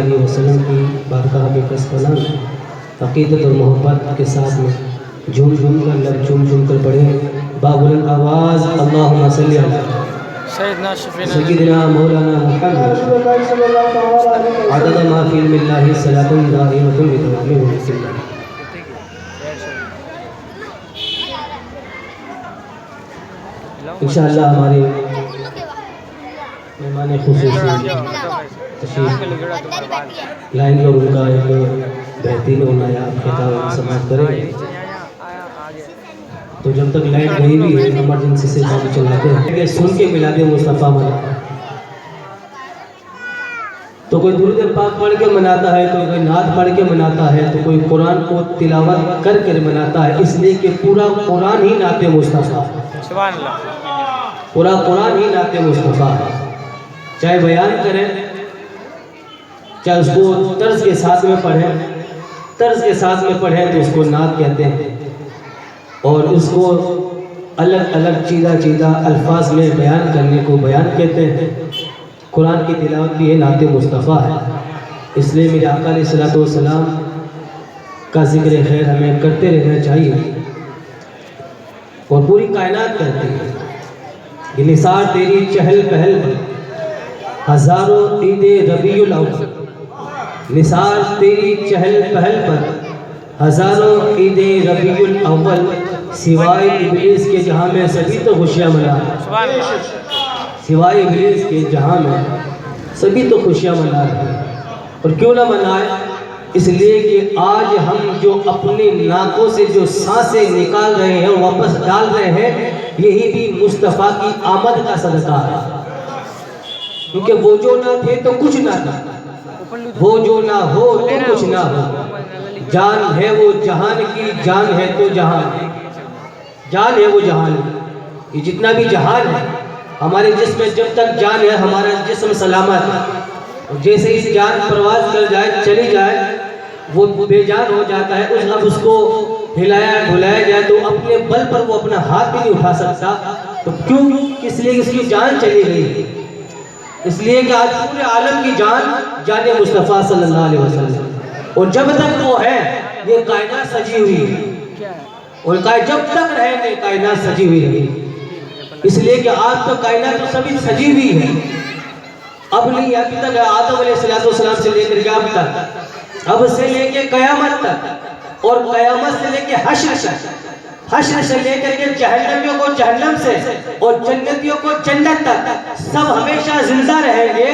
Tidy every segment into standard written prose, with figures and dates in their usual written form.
وآلہ وسلم کی بارگاہ میں کسبنا عقیدت اور محبت کے ساتھ میں جھوم جھوم کر لب جھوم جھوم کر پڑھیں بابلند آواز اللہم صلی علی سیدنا مولانا محمد عدد ما فی علم اللہ صلاۃ دائمۃ بدوام ملک اللہ. انشاءاللہ ہمارے مہمان خصوصی تشریف لائیں گے اور ان کا ایک بہترین اور نایاب خطاب سماعت کریں گے. تو جب تک لائٹ گئی بھی ہے ایمرجنسی سے کام چلاتے ہیں کہ سن کے میلاد مصطفیٰ مناتے ہیں. تو کوئی درود پاک پڑھ کے مناتا ہے، تو کوئی نعت پڑھ کے مناتا ہے، تو کوئی قرآن کو تلاوت کر کے مناتا ہے، اس لیے کہ پورا قرآن ہی نعت مصطفیٰ، سبحان اللہ، پورا قرآن ہی نعت مصطفیٰ ہے. چاہے بیان کریں، چاہے اس کو طرز کے ساتھ میں پڑھیں، طرز کے ساتھ میں پڑھیں تو اس کو نعت کہتے ہیں، اور اس کو الگ الگ چیدہ الفاظ میں بیان کرنے کو بیان کہتے ہیں. قرآن کی تلاوت بھی یہ نعت مصطفیٰ ہے. اس لیے میرے آقا علیہ الصلوۃ والسلام کا ذکر خیر ہمیں کرتے رہنا چاہیے، اور پوری کائنات کرتی ہے. یہ نثار تیری چہل پہل پر ہزاروں عید ربیع الاول، نثار تیری چہل پہل پر ہزاروں عید ربیع الاول، سوائے ابلیس کے جہاں میں سبھی تو خوشیاں منا رہے ہیں، سوائے ابلیس کے جہاں میں سبھی تو خوشیاں منا رہے ہیں. اور کیوں نہ منائے؟ اس لیے کہ آج ہم جو اپنی ناکوں سے جو سانسیں نکال رہے ہیں واپس ڈال رہے ہیں، یہی بھی مصطفیٰ کی آمد کا صدقہ ہے. کیونکہ وہ جو نہ تھے تو کچھ نہ تھا، وہ جو نہ ہو تو کچھ نہ ہو. جان ہے وہ جہان کی، جان ہے تو جہان، جان ہے وہ جہان. یہ جتنا بھی جہان ہے ہمارے جسم میں جب تک جان ہے ہمارا جسم سلامت ہے. جیسے ہی جان پرواز کر جائے، چلی جائے، وہ بے جان ہو جاتا ہے. اب اس کو ہلایا ڈھلایا جائے تو اپنے بل پر وہ اپنا ہاتھ بھی نہیں اٹھا سکتا. تو کیوں؟ اس لیے کہ اس کی جان چلی گئی. اس لیے کہ آج پورے عالم کی جان جان مصطفیٰ صلی اللہ علیہ وسلم، اور جب تک وہ ہے یہ کائنات سجی ہوئی ہے، اور جب تک رہے گے کائنات سجی ہوئی رہے. اس لیے کہ آج تو کائنات تو سبھی سجی ہوئی ہے. اب نہیں، ابھی تک آدم علیہ السلام سے لے کر کے اب تک، اب سے لے کے قیامت تک، اور قیامت سے لے کے حشر تک، حشر سے لے کر کے جہنمیوں کو جہنم سے اور جنتیوں کو جنت تک سب ہمیشہ زندہ رہیں گے.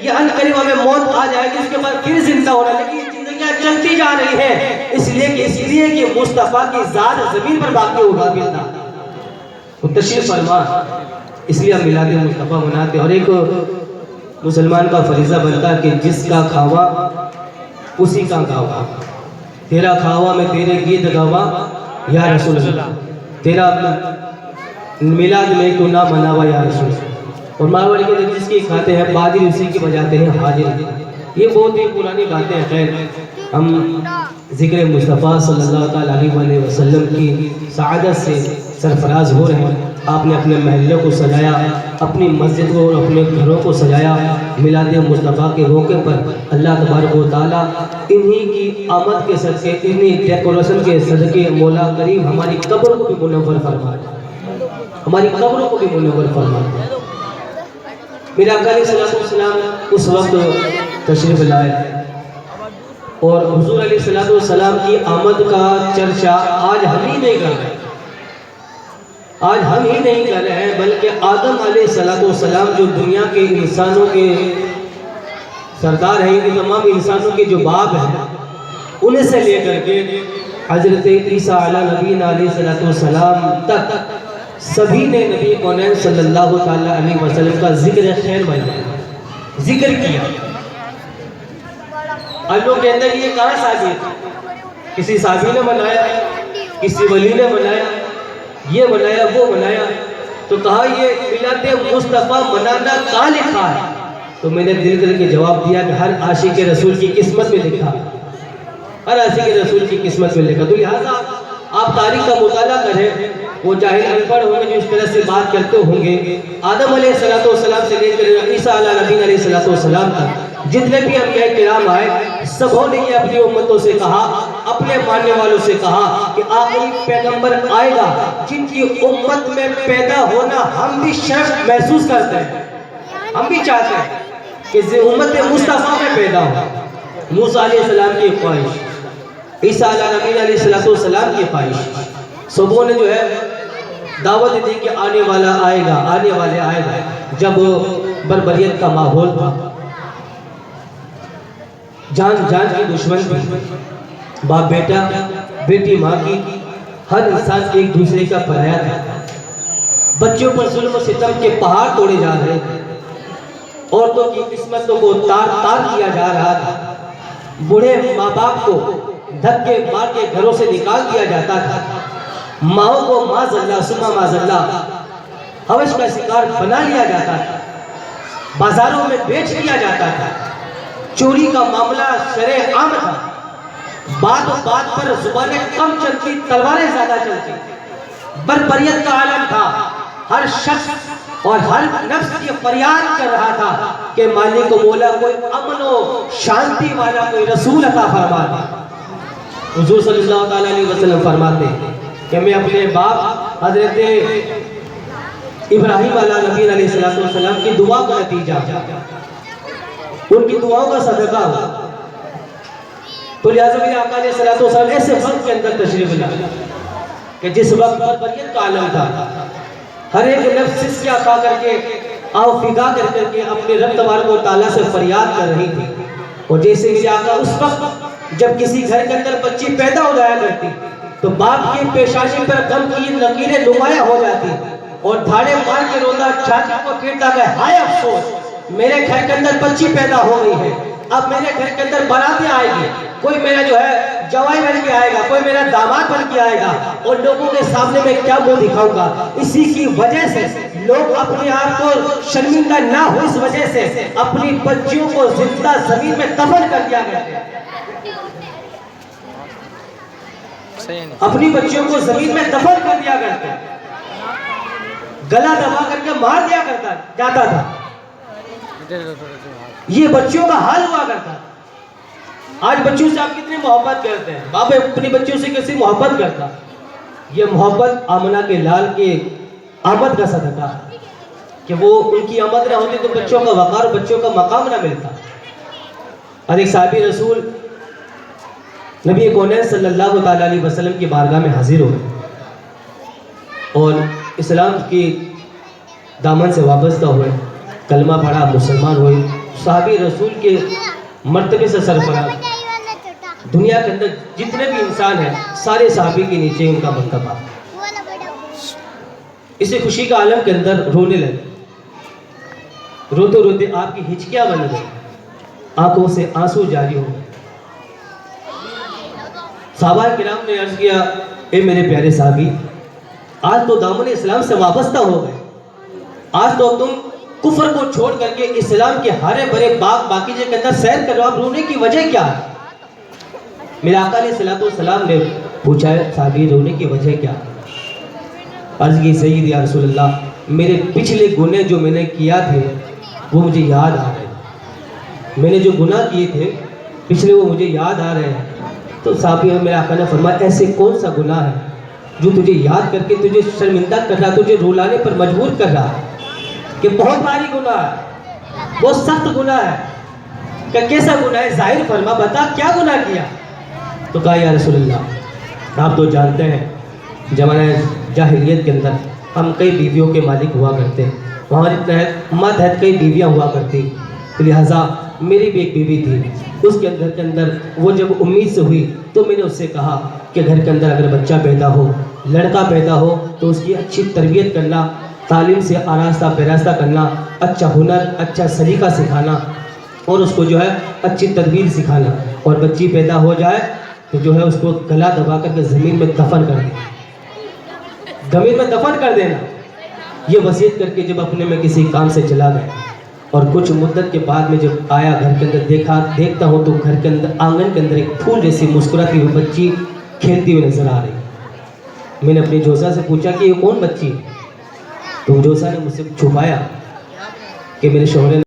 یہ ان قریب ہمیں موت آ جائے گی، اس کے بعد پھر زندہ ہونا، لیکن یہ زندگیاں چلتی جا رہی ہیں. اس لیے کہ مصطفیٰ کی ذات زمین پر باقی ہوگا. ملنا تشریف فرما، اس لیے ہم میلاد مصطفیٰ مناتے ہیں. اور ایک مسلمان کا فریضہ بنتا ہے کہ جس کا کھاوا اسی کا گاوا، تیرا کھاوا میں تیرے گیت گاوا یا رسول اللہ، تیرا میلاد میں تو نہ مناوا یا رسول اللہ. اور ماروی کے جس کی کھاتے ہیں بادل اسی کی بجاتے ہیں حاضر. یہ بہت ہی پرانی باتیں ہیں. خیر، ہم ذکر مصطفیٰ صلی اللہ تعالیٰ علیہ وسلم کی سعادت سے سرفراز ہو رہے ہیں. آپ نے اپنے محلے کو سجایا، اپنی مسجد کو اور اپنے گھروں کو سجایا. میلاد مصطفیٰ کے موقع پر اللہ تبارک و تعالیٰ انہی کی آمد کے صدقے، انہی ڈیکوریشن کے صدقے مولا کریم ہماری قبر کو بھی منور فرمائے، ہماری قبروں کو بھی منور فرمائے. میرا آقا علیہ السلام اس وقت تشریف لائے، اور حضور علیہ السلام کی آمد کا چرچا آج ہم ہی نہیں کر رہے، آج ہم ہی نہیں کر رہے ہیں، بلکہ آدم علیہ السلام جو دنیا کے انسانوں کے سردار ہیں، کہ تمام انسانوں کے جو باپ ہیں، انہیں سے لے کر کے حضرت عیسیٰ علیہ نبینا علیہ السلام تک سبھی نے نبی کونین صلی اللہ تعالیٰ علیہ وسلم کا ذکر خیر بنایا، ذکر کیا. اب لوگ کہتے ہیں یہ کہاں صحابی تھا؟ کسی صحابی نے بنایا، کسی ولی نے بنایا، یہ بنایا وہ بنایا. تو کہا یہ میلاد مصطفیٰ منانا کہاں لکھا ہے؟ تو میں نے دل کر کے جواب دیا کہ ہر عاشق رسول کی قسمت میں لکھا، ہر عاشق رسول کی قسمت میں لکھا. تو لہٰذا آپ تاریخ کا مطالعہ کریں. وہ جاہل ان پڑھ ہوں گے جو اس طرح سے بات کرتے ہوں گے. آدم علیہ السلام سے لے کر عیسیٰ علیہ نبی علیہ السلام تک جتنے بھی انبیاء کرام آئے سبوں نے یہ اپنی امتوں سے کہا، اپنے ماننے والوں سے کہا کہ آخری پیغمبر آئے گا جن کی امت میں پیدا ہونا ہم بھی شرف محسوس کرتے ہیں، ہم بھی چاہتے ہیں کہ امت مصطفیٰ میں پیدا ہو۔ موسیٰ علیہ السلام کی خواہش، عیسیٰ علیہ السلام کی خواہش، سبوں نے جو ہے دعوت دی کہ آنے والا آئے گا، آنے والے آئے گا۔ جب بربریت کا ماحول تھا، جان جان کی دشمن تھی، باپ بیٹا، بیٹی ماں کی، ہر انسان ایک دوسرے کا پرایا تھا، بچوں پر ظلم و ستم کے پہاڑ توڑے جا رہے تھے، عورتوں کی قسمتوں کو تار تار کیا جا رہا تھا، بوڑھے ماں باپ کو دھکے مار کے گھروں سے نکال دیا جاتا تھا، ماؤں کو معاذ اللہ ثم معاذ اللہ حوش کا شکار بنا لیا جاتا تھا، بازاروں میں بیچ دیا جاتا تھا، چوری کا معاملہ شرع عام تھا، بات پر زبانیں کم چلتی، تلواریں زیادہ چلتی، بربریت کا عالم تھا، ہر شخص اور ہر نفس یہ فریاد کر رہا تھا کہ مالک و مولا کوئی امن و شانتی والا کوئی رسول عطا فرما دے۔ حضور صلی اللہ علیہ وسلم فرماتے ہیں کہ میں اپنے باپ حضرت ابراہیم علیہ السلام کی دعا کا نتیجہ، ان کی دعاؤں کا صدقہ ہوا، تو لہٰذا میرے آقا علیہ السلام ایسے وقت کے اندر تشریف لائے کہ جس وقت بربریت کا عالم تھا، ہر ایک نفس سسکیاں کھا کر کے، آؤ فدا کر کے اپنے رب تبارک و تعالیٰ سے فریاد کر رہی تھی۔ اور جیسے میرے آقا اس وقت جب کسی گھر کے اندر بچی پیدا ہو جایا کرتی تو باپ کی پیشانی پر غم کی لکیریں نمایاں ہو جاتی اور دھاڑے مار کے روتا، چھاتی کو پیٹتا کہ ہائے افسوس، میرے گھر کے اندر بچی پیدا ہو گئی ہے، اب میرے گھر کے اندر باراتیں آئے گی، کوئی میرا جو ہے جوائی بن کے آئے گا، کوئی میرا داماد بن کے آئے گا، اور لوگوں کے سامنے میں کیا منہ دکھاؤں گا۔ اسی کی وجہ سے لوگ اپنے آپ کو شرمندہ نہ ہو، اس وجہ سے اپنی بچیوں کو زندہ زمین میں دفن کر دیا گیا، اپنی بچیوں کو زمین میں دفن کر دیا کرتے، گلا دبا کر کے مار دیا کرتا جاتا تھا۔ یہ بچیوں کا حال ہوا کرتا۔ آج بچوں سے آپ کتنی محبت کرتے ہیں، باپ اپنی بچوں سے کیسی محبت کرتا۔ یہ محبت آمنہ کے لال کے آمد کا صدقہ ہے کہ وہ ان کی آمد نہ ہوتی تو بچوں کا وقار، بچوں کا مقام نہ ملتا۔ اور ایک صحابی رسول نبی کونین صلی اللہ علیہ وسلم کی بارگاہ میں حاضر ہوئے اور اسلام کی دامن سے وابستہ ہوئے، کلمہ پڑھا، مسلمان ہوئے، صحابی رسول کے مرتبے سے سرفراز، دنیا کے اندر جتنے بھی انسان ہیں سارے صحابی کے نیچے ان کا مرتبہ۔ اسے خوشی کا عالم کے اندر رونے لگے، روتے روتے آپ کی ہچکیاں بن گئی، آنکھوں سے آنسو جاری ہو گئے۔ صحابہ کرام نے عرض کیا، اے میرے پیارے صحابی، آج تو دامن اسلام سے وابستہ ہو گئے، آج تو تم کفر کو چھوڑ کر کے اسلام کے ہرے بھرے باغ باغیچے کے اندر سیر کر رہے ہو، اب رونے کی وجہ کیا ہے؟ میرے آقا علیہ السلام نے پوچھا، صحابی رونے کی وجہ کیا ہے؟ عرض کی، سید یا رسول اللہ، میرے پچھلے گناہ جو میں نے کیا تھے وہ مجھے یاد آ رہے ہیں، میں نے جو گناہ کیے تھے پچھلے وہ مجھے یاد آ رہے ہیں۔ تو صحابی میرے آقا نے فرمایا، ایسے کون سا گناہ ہے جو تجھے یاد کر کے تجھے شرمندہ کر رہا، تجھے رولانے پر مجبور کر رہا ہے؟ کہ بہت بھاری گناہ ہے، بہت سخت گناہ ہے۔ کہ کیسا گناہ ہے؟ ظاہر فرما، بتا کیا گناہ کیا؟ تو کہا، یا رسول اللہ، آپ تو جانتے ہیں زمانہ جاہلیت کے اندر ہم کئی بیویوں کے مالک ہوا کرتے، ہماری تحت ماتحت کئی بیویاں ہوا کرتی، لہٰذا میری بھی ایک بیوی تھی، اس کے اندر وہ جب امید سے ہوئی تو میں نے اس سے کہا کہ گھر کے اندر اگر بچہ پیدا ہو، لڑکا پیدا ہو تو اس کی اچھی تربیت کرنا، تعلیم سے آراستہ پیراستہ کرنا، اچھا ہنر، اچھا سلیقہ سکھانا اور اس کو جو ہے اچھی تدبیر سکھانا، اور بچی پیدا ہو جائے تو جو ہے اس کو گلا دبا کر کے زمین میں دفن کر دینا، زمین میں دفن کر دینا۔ یہ وصیت کر کے جب اپنے میں کسی کام سے چلا گیا اور کچھ مدت کے بعد میں جب آیا گھر کے اندر دیکھتا ہوں تو گھر کے اندر آنگن کے اندر ایک پھول جیسی مسکراتی ہوئی بچی کھیلتی ہوئی نظر آ رہی۔ میں نے اپنی جوزا سے پوچھا کہ یہ کون بچی؟ تو جوزا نے مجھ سے چھپایا کہ میرے شوہر